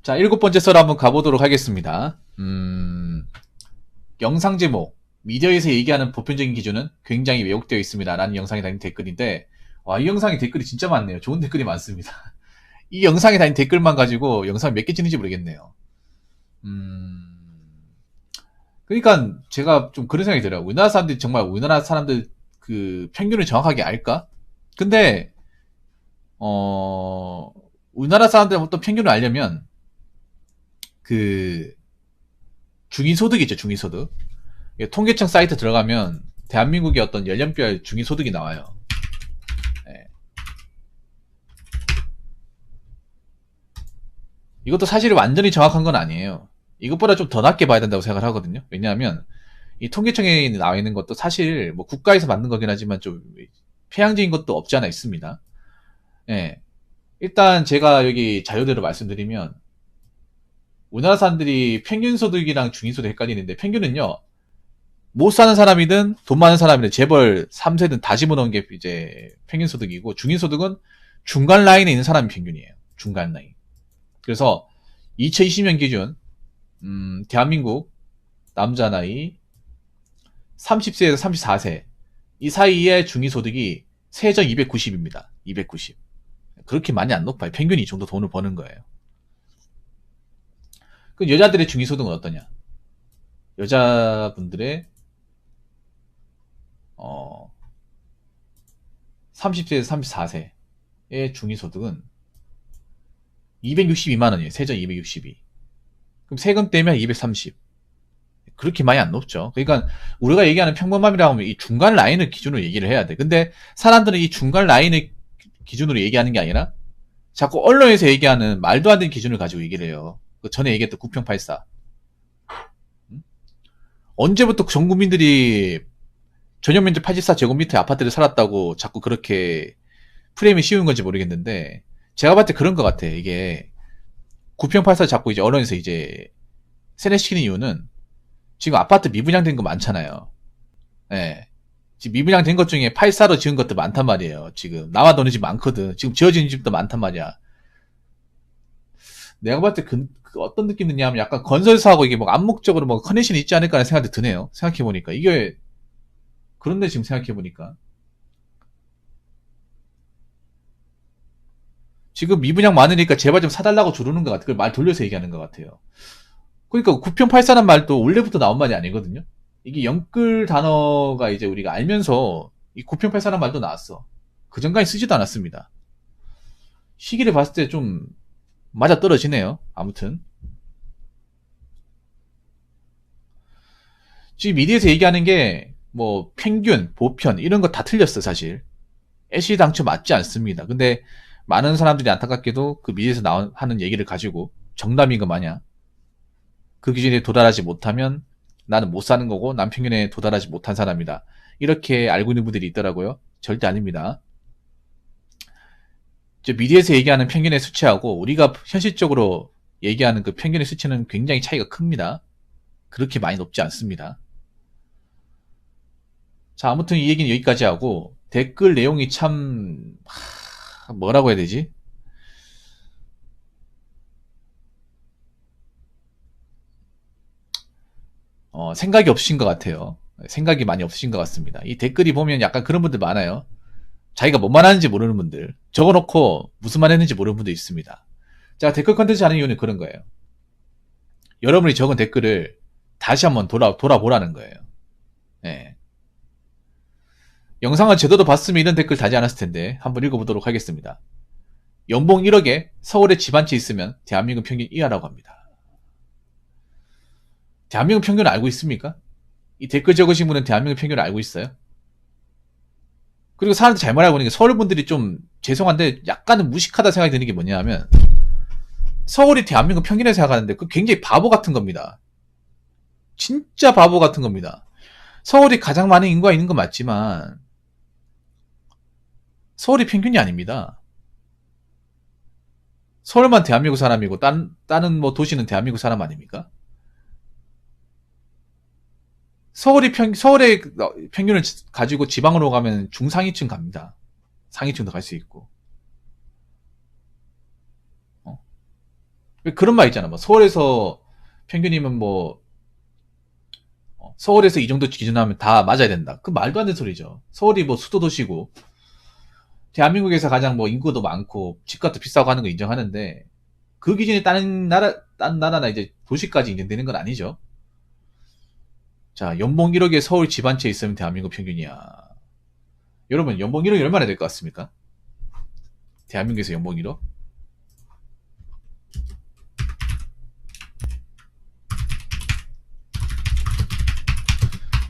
자, 7번째 썰 한번 가보도록 하겠습니다. 영상 제목, 미디어에서 얘기하는 보편적인 기준은 굉장히 왜곡되어 있습니다. 라는 영상에 달린 댓글인데, 와, 이 영상에 댓글이 진짜 많네요. 좋은 댓글이 많습니다. 이 영상에 달린 댓글만 가지고 영상 몇 개 찍는지 모르겠네요. 그러니까 제가 좀 그런 생각이 들어요. 우리나라 사람들이 정말 우리나라 사람들 그 평균을 정확하게 알까? 근데, 우리나라 사람들의 어떤 평균을 알려면, 그, 중위소득 있죠, 중위소득. 통계청 사이트 들어가면 대한민국의 어떤 연령별 중위소득이 나와요. 네. 이것도 사실 완전히 정확한 건 아니에요. 이것보다 좀 더 낮게 봐야 된다고 생각을 하거든요. 왜냐하면 이 통계청에 나와 있는 것도 사실 뭐 국가에서 만든 거긴 하지만 좀 편향적인 것도 없지 않아 있습니다. 예. 일단 제가 여기 자료대로 말씀드리면 우리나라 사람들이 평균 소득이랑 중위 소득 헷갈리는데 평균은요. 못 사는 사람이든 돈 많은 사람이든 재벌 3세든 다 집어넣은 게 이제 평균 소득이고 중위 소득은 중간 라인에 있는 사람이 평균이에요. 중간 라인. 그래서 2020년 기준 대한민국 남자 나이 30세에서 34세 이 사이의 중위 소득이 세전 290입니다. 290. 그렇게 많이 안 높아요. 평균이 이 정도 돈을 버는 거예요. 그 여자들의 중위 소득은 어떠냐? 여자분들의 30세에서 34세의 중위소득은 262만 원이에요. 세전 262. 그럼 세금 떼면 230. 그렇게 많이 안 높죠. 그러니까 우리가 얘기하는 평범함이라고 하면 이 중간 라인을 기준으로 얘기를 해야 돼. 근데 사람들은 이 중간 라인을 기준으로 얘기하는 게 아니라 자꾸 언론에서 얘기하는 말도 안 되는 기준을 가지고 얘기를 해요. 그 전에 얘기했던 9평84. 언제부터 전 국민들이 전용면적 84제곱미터 아파트를 살았다고 자꾸 그렇게 프레임이 씌우는 건지 모르겠는데 제가 봤을 때 그런 것 같아. 이게 9평84 자꾸 이제 언론에서 이제 세뇌시키는 이유는 지금 아파트 미분양된 거 많잖아요. 예. 지금 미분양된 것 중에 84로 지은 것도 많단 말이에요. 지금 나와 도는 집 많거든. 지금 지어지는 집도 많단 말이야. 내가 봤을 때 그 어떤 느낌 드냐면 약간 건설사하고 이게 뭐 암묵적으로 뭐 커넥션이 있지 않을까 하는 생각이 드네요. 생각해보니까. 이게 그런데 지금 생각해보니까 지금 미분양 많으니까 제발 좀 사달라고 조르는 것 같아. 그걸 말 돌려서 얘기하는 것 같아요. 그러니까 9평84란 말도 원래부터 나온 말이 아니거든요. 이게 영끌 단어가 이제 우리가 알면서 이 9평84란 말도 나왔어. 그 전까지 쓰지도 않았습니다. 시기를 봤을 때 좀 맞아 떨어지네요. 아무튼 지금 미디어에서 얘기하는 게 뭐 평균, 보편 이런 거 다 틀렸어 사실. 애시당초 맞지 않습니다. 근데 많은 사람들이 안타깝게도 그 미디어에서 하는 얘기를 가지고 정답인 것 마냥 그 기준에 도달하지 못하면 나는 못 사는 거고 난 평균에 도달하지 못한 사람이다. 이렇게 알고 있는 분들이 있더라고요. 절대 아닙니다. 미디어에서 얘기하는 평균의 수치하고 우리가 현실적으로 얘기하는 그 평균의 수치는 굉장히 차이가 큽니다. 그렇게 많이 높지 않습니다. 자, 아무튼 이 얘기는 여기까지 하고 댓글 내용이 참 뭐라고 해야 되지? 생각이 없으신 것 같아요. 생각이 많이 없으신 것 같습니다. 이 댓글이 보면 약간 그런 분들 많아요. 자기가 뭔 말하는지 모르는 분들. 적어놓고 무슨 말 했는지 모르는 분도 있습니다. 제가 댓글 컨텐츠 하는 이유는 그런 거예요. 여러분이 적은 댓글을 다시 한번 돌아보라는 거예요. 네. 영상을 제대로 봤으면 이런 댓글 다지 않았을 텐데 한번 읽어보도록 하겠습니다. 연봉 1억에 서울에 집 한 채 있으면 대한민국 평균 이하라고 합니다. 대한민국 평균을 알고 있습니까? 이 댓글 적으신 분은 대한민국 평균을 알고 있어요? 그리고 사람들 잘 말하고 있는 게 서울 분들이 좀 죄송한데 약간은 무식하다 생각이 드는 게 뭐냐 하면 서울이 대한민국 평균에 생각하는데 그 굉장히 바보 같은 겁니다. 진짜 바보 같은 겁니다. 서울이 가장 많은 인구가 있는 건 맞지만 서울이 평균이 아닙니다. 서울만 대한민국 사람이고 다른 뭐 도시는 대한민국 사람 아닙니까? 서울의 평균을 가지고 지방으로 가면 중상위층 갑니다. 상위층도 갈 수 있고. 그런 말 있잖아. 뭐 서울에서 평균이면 뭐 서울에서 이 정도 기준하면 다 맞아야 된다. 그 말도 안 되는 소리죠. 서울이 뭐 수도 도시고 대한민국에서 가장 뭐 인구도 많고 집값도 비싸고 하는 거 인정하는데 그 기준이 다른 나라나 이제 도시까지 인정되는 건 아니죠. 자, 연봉 1억에 서울 집 한 채 있으면 대한민국 평균이야. 여러분, 연봉 1억이 얼마나 될 것 같습니까? 대한민국에서 연봉 1억?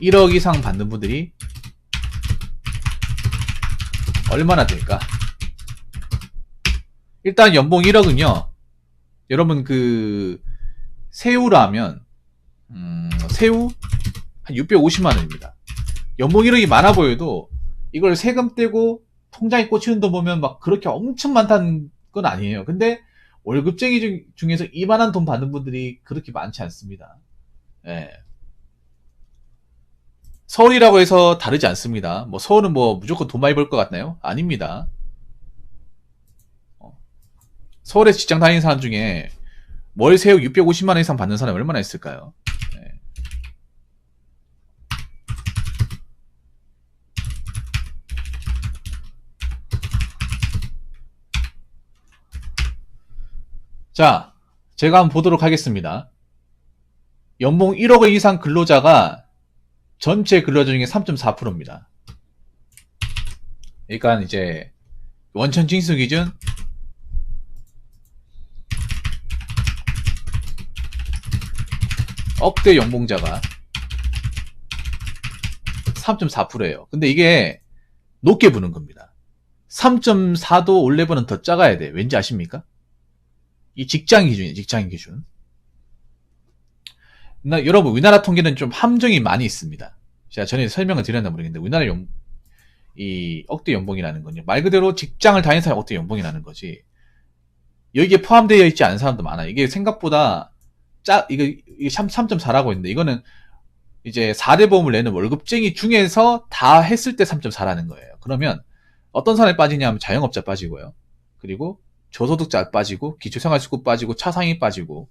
1억 이상 받는 분들이 얼마나 될까? 일단 연봉 1억은요, 여러분 새우라면, 새우 한 650만원입니다. 연봉 1억이 많아 보여도 이걸 세금 떼고 통장에 꽂히는 돈 보면 막 그렇게 엄청 많다는 건 아니에요. 근데 월급쟁이 중에서 이만한 돈 받는 분들이 그렇게 많지 않습니다. 예. 서울이라고 해서 다르지 않습니다. 뭐 서울은 뭐 무조건 돈 많이 벌 것 같나요? 아닙니다. 서울에서 직장 다니는 사람 중에 월 세후 650만 원 이상 받는 사람이 얼마나 있을까요? 네. 자, 제가 한번 보도록 하겠습니다. 연봉 1억 이상 근로자가 전체 근로자 중에 3.4%입니다. 그러니까 이제 원천 징수 기준 억대 연봉자가 3.4%예요. 근데 이게 높게 부는 겁니다. 3.4도 올레버는 더 작아야 돼. 왠지 아십니까? 이 직장 기준이에요. 직장 기준. 여러분, 우리나라 통계는 좀 함정이 많이 있습니다. 제가 전에 설명을 드렸나 모르겠는데, 우리나라 이 억대 연봉이라는 건요, 말 그대로 직장을 다니는 사람이 억대 연봉이라는 거지, 여기에 포함되어 있지 않은 사람도 많아요. 이게 생각보다 이게 3.4라고 했는데, 이거는 이제 4대 보험을 내는 월급쟁이 중에서 다 했을 때 3.4라는 거예요. 그러면 어떤 사람이 빠지냐면 자영업자 빠지고요. 그리고 저소득자 빠지고, 기초생활수급 빠지고, 차상위 빠지고,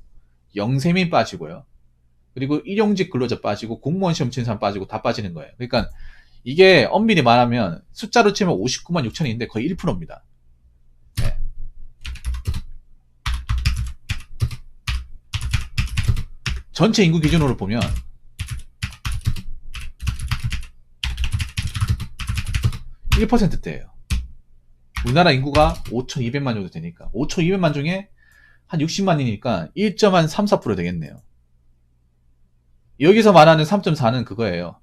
영세민 빠지고요. 그리고 일용직 근로자 빠지고, 공무원 시험 치는 사람 빠지고, 다 빠지는 거예요. 그러니까 이게 엄밀히 말하면 숫자로 치면 59만 6천인데 거의 1%입니다. 네. 전체 인구 기준으로 보면 1%대예요. 우리나라 인구가 5,200만 정도 되니까 5,200만 중에 한 60만이니까 1.34% 되겠네요. 여기서 말하는 3.4는 그거예요.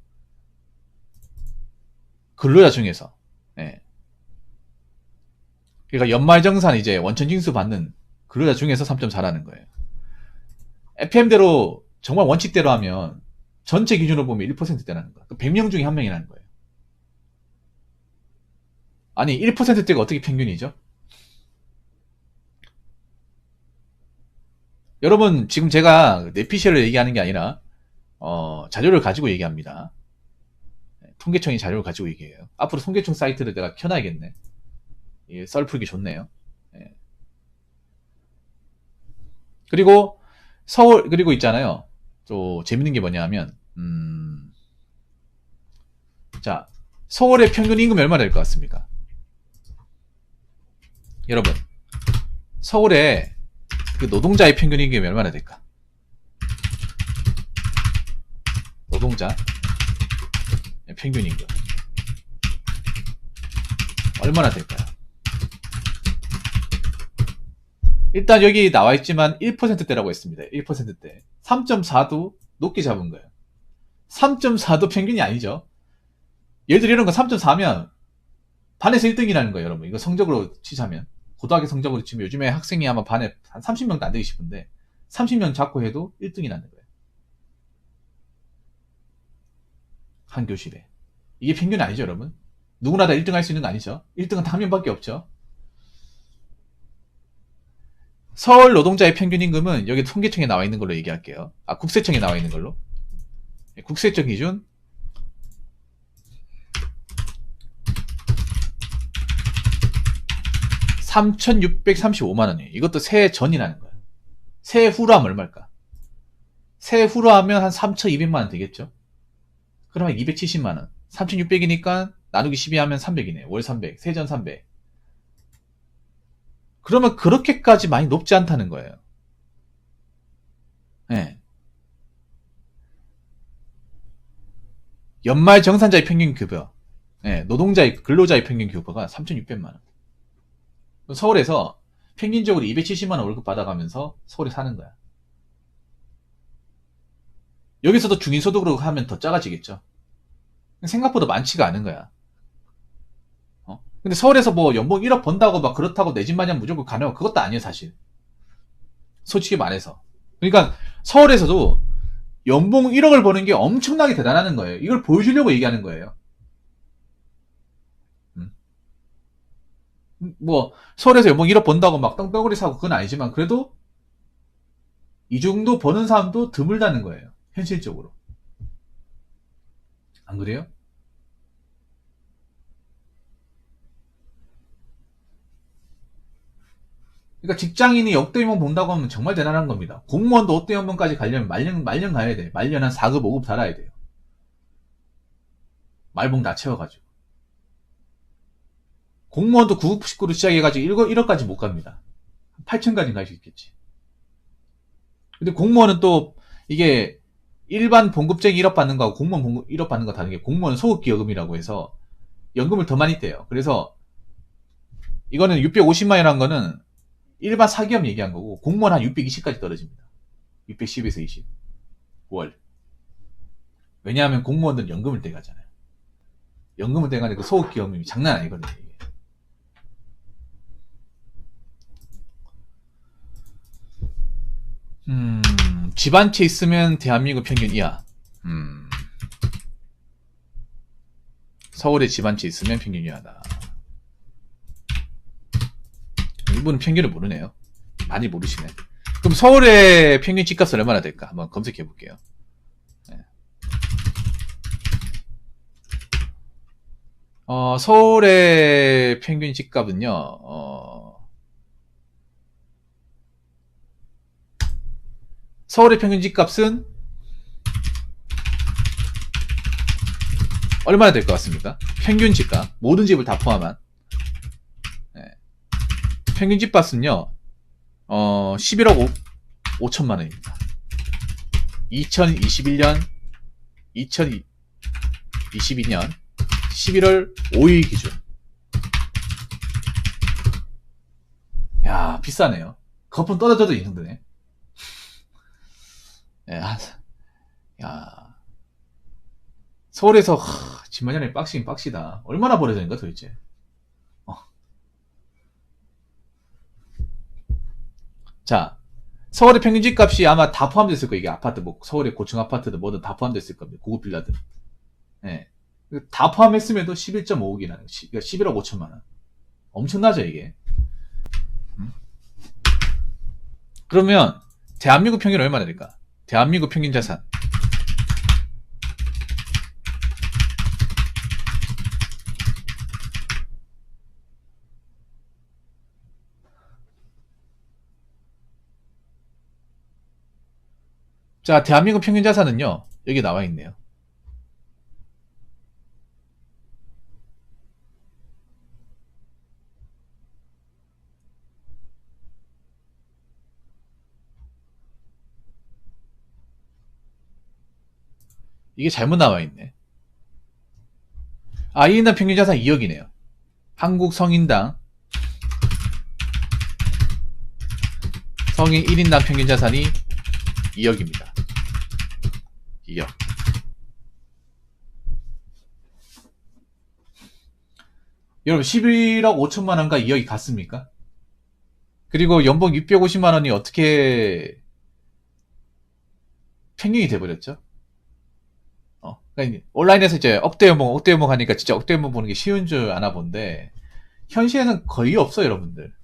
근로자 중에서. 예. 그러니까 연말정산 이제 원천징수 받는 근로자 중에서 3.4라는 거예요. FM대로 정말 원칙대로 하면 전체 기준으로 보면 1%대라는 거야. 100명 중에 1명이라는 거예요. 아니 1%대가 어떻게 평균이죠? 여러분, 지금 제가 뇌피셜을 얘기하는 게 아니라 자료를 가지고 얘기합니다. 통계청이 자료를 가지고 얘기해요. 앞으로 통계청 사이트를 내가 켜놔야겠네. 썰 풀기 좋네요. 예. 그리고 그리고 있잖아요. 또 재밌는 게 뭐냐면 자, 서울의 평균 임금이 얼마 될 것 같습니까? 여러분, 서울의 그 노동자의 평균 임금이 얼마나 될까? 노동자 평균 임금 얼마나 될까요? 일단 여기 나와 있지만 1%대라고 했습니다. 1%대. 3.4도 높게 잡은 거예요. 3.4도 평균이 아니죠. 예를 들어 이런 거 3.4면 반에서 1등이라는 거예요, 여러분. 이거 성적으로 치자면. 고등학교 성적으로 치면 요즘에 학생이 아마 반에 한 30명도 안 되기 싶은데 30명 잡고 해도 1등이라는 거예요. 한 교실에. 이게 평균이 아니죠, 여러분. 누구나 다 1등 할 수 있는 거 아니죠. 1등은 다 한 명밖에 없죠. 서울 노동자의 평균 임금은 여기 통계청에 나와 있는 걸로 얘기할게요. 국세청에 나와 있는 걸로. 국세청 기준 3,635만 원이에요. 이것도 세해 전이라는 거예요. 세후로 하면 얼마일까? 세후로 하면 한 3,200만원 되겠죠? 그러면 270만원. 3,600이니까 나누기 12 하면 300이네. 월 300, 세전 300. 그러면 그렇게까지 많이 높지 않다는 거예요. 네. 연말 정산자의 평균 급여, 네, 노동자의 근로자의 평균 급여가 3,600만원. 서울에서 평균적으로 270만원 월급 받아가면서 서울에 사는 거야. 여기서도 중위소득으로 하면 더 작아지겠죠. 생각보다 많지가 않은 거야. 근데 서울에서 뭐 연봉 1억 번다고 막 그렇다고 내 집 마냥 무조건 가능하고 그것도 아니에요, 사실. 솔직히 말해서. 그러니까 서울에서도 연봉 1억을 버는 게 엄청나게 대단한 거예요. 이걸 보여주려고 얘기하는 거예요. 뭐 서울에서 연봉 1억 번다고 막 떵떵거리 사고 그건 아니지만 그래도 이 정도 버는 사람도 드물다는 거예요. 현실적으로. 안 그래요? 그러니까 직장인이 역대 연봉 본다고 하면 정말 대단한 겁니다. 공무원도 역대 연봉까지 가려면 말년 가야 돼. 말년 한 4급, 5급 달아야 돼요. 말봉 다 채워가지고. 공무원도 9급, 19로 시작해가지고 1억까지 못 갑니다. 8천까지 갈 수 있겠지. 근데 공무원은 또 이게 일반 봉급쟁이 1억 받는 거하고 공무원 봉급 1억 받는 거 다른 게 공무원 소극기여금이라고 해서 연금을 더 많이 떼요. 그래서 이거는 650만이라는 거는 일반 사기업 얘기한 거고 공무원 한 620까지 떨어집니다. 610에서 20 월. 왜냐하면 공무원들은 연금을 떼가잖아요. 연금을 떼가니까 그 소극기여금이 장난 아니거든요. 이게. 집 한 채 있으면 대한민국 평균 이하. 서울에 집 한 채 있으면 평균 이하다. 이분은 평균을 모르네요. 많이 모르시네. 그럼 서울의 평균 집값은 얼마나 될까? 한번 검색해 볼게요. 네. 서울의 평균 집값은요, 서울의 평균 집값은 얼마나 될 것 같습니까? 평균 집값. 모든 집을 다 포함한. 네. 평균 집값은요, 11억 5천만 원입니다. 2021년, 2022년 11월 5일 기준. 야, 비싸네요. 거품 떨어져도 이 정도네. 야, 서울에서 집 마련이 빡시긴 빡시다. 얼마나 벌어야 되는가 도대체. 자, 서울의 평균 집값이 아마 다 포함됐을 거예요. 이게 아파트, 뭐 서울의 고층 아파트든 뭐든 다 포함됐을 겁니다. 고급 빌라든. 네. 다 포함했음에도 11.5억이라는 거. 11억 5천만 원. 엄청나죠 이게. 그러면 대한민국 평균 얼마나 될까? 대한민국 평균 자산. 자, 대한민국 평균 자산은요. 여기 나와 있네요. 이게 잘못 나와 있네. 아, 1인당 평균 자산 2억이네요. 한국 성인당 성인 1인당 평균 자산이 2억입니다. 2억. 여러분 11억 5천만 원과 2억이 같습니까? 그리고 연봉 650만 원이 어떻게 평균이 돼버렸죠? 그러니까 온라인에서 이제 억대 연봉 하니까 진짜 억대 연봉 보는 게 쉬운 줄 아나 본데 현실에는 거의 없어요, 여러분들.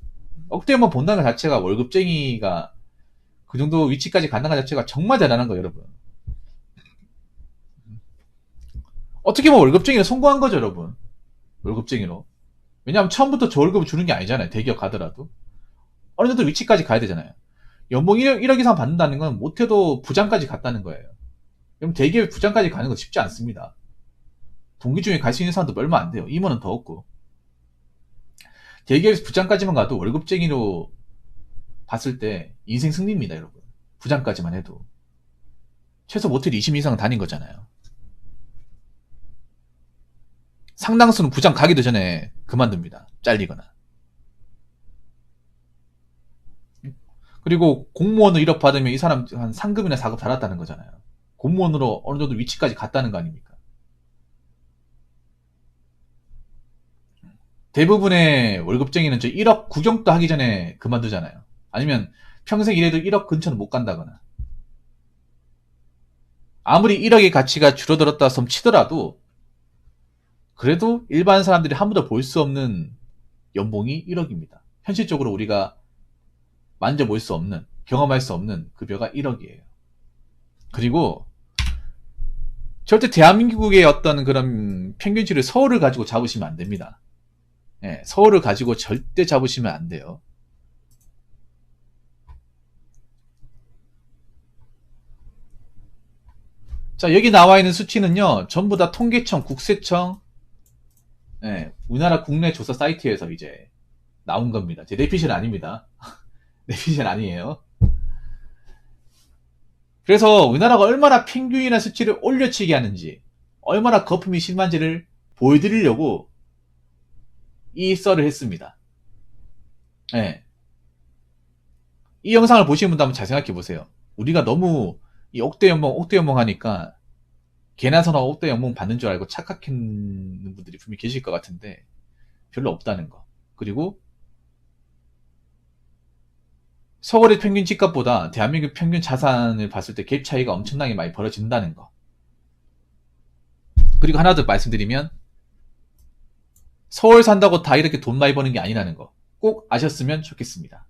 억대 연봉 본다는 것 자체가 월급쟁이가 그 정도 위치까지 간다는 것 자체가 정말 대단한 거예요, 여러분. 어떻게 보면 월급쟁이로 성공한 거죠, 여러분. 월급쟁이로. 왜냐하면 처음부터 저 월급을 주는 게 아니잖아요. 대기업 가더라도. 어느 정도 위치까지 가야 되잖아요. 연봉 1억 이상 받는다는 건 못해도 부장까지 갔다는 거예요. 그럼 대기업 부장까지 가는 거 쉽지 않습니다. 동기 중에 갈 수 있는 사람도 얼마 안 돼요. 임원은 더 없고. 대기업에서 부장까지만 가도 월급쟁이로 봤을 때 인생 승리입니다, 여러분. 부장까지만 해도. 최소 모텔 20년 이상 다닌 거잖아요. 상당수는 부장 가기도 전에 그만둡니다. 잘리거나. 그리고 공무원으로 1억 받으면 이 사람 한 상급이나 4급 달았다는 거잖아요. 공무원으로 어느 정도 위치까지 갔다는 거 아닙니까? 대부분의 월급쟁이는 저 1억 구경도 하기 전에 그만두잖아요. 아니면 평생 일해도 1억 근처는 못 간다거나. 아무리 1억의 가치가 줄어들었다 손 치더라도 그래도 일반 사람들이 한 번도 볼 수 없는 연봉이 1억입니다. 현실적으로 우리가 만져볼 수 없는, 경험할 수 없는 급여가 1억이에요. 그리고 절대 대한민국의 어떤 그런 평균치를 서울을 가지고 잡으시면 안 됩니다. 예, 서울을 가지고 절대 잡으시면 안 돼요. 자, 여기 나와 있는 수치는요, 전부 다 통계청, 국세청, 예, 우리나라 국내 조사 사이트에서 이제 나온 겁니다. 제 내피셜 아닙니다. 내피셜 아니에요. 그래서 우리나라가 얼마나 평균이나 수치를 올려치기 하는지, 얼마나 거품이 심한지를 보여드리려고 이 썰을 했습니다. 예. 이 영상을 보시는 분도 한번 잘 생각해 보세요. 우리가 너무 이 억대 연봉 하니까 개나 소나 억대 연봉 받는 줄 알고 착각하는 분들이 분명히 계실 것 같은데 별로 없다는 거. 그리고 서울의 평균 집값보다 대한민국 평균 자산을 봤을 때 갭 차이가 엄청나게 많이 벌어진다는 거. 그리고 하나 더 말씀드리면 서울 산다고 다 이렇게 돈 많이 버는 게 아니라는 거. 꼭 아셨으면 좋겠습니다.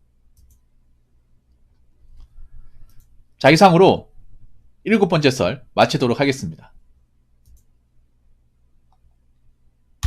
자, 이상으로 7번째 썰 마치도록 하겠습니다.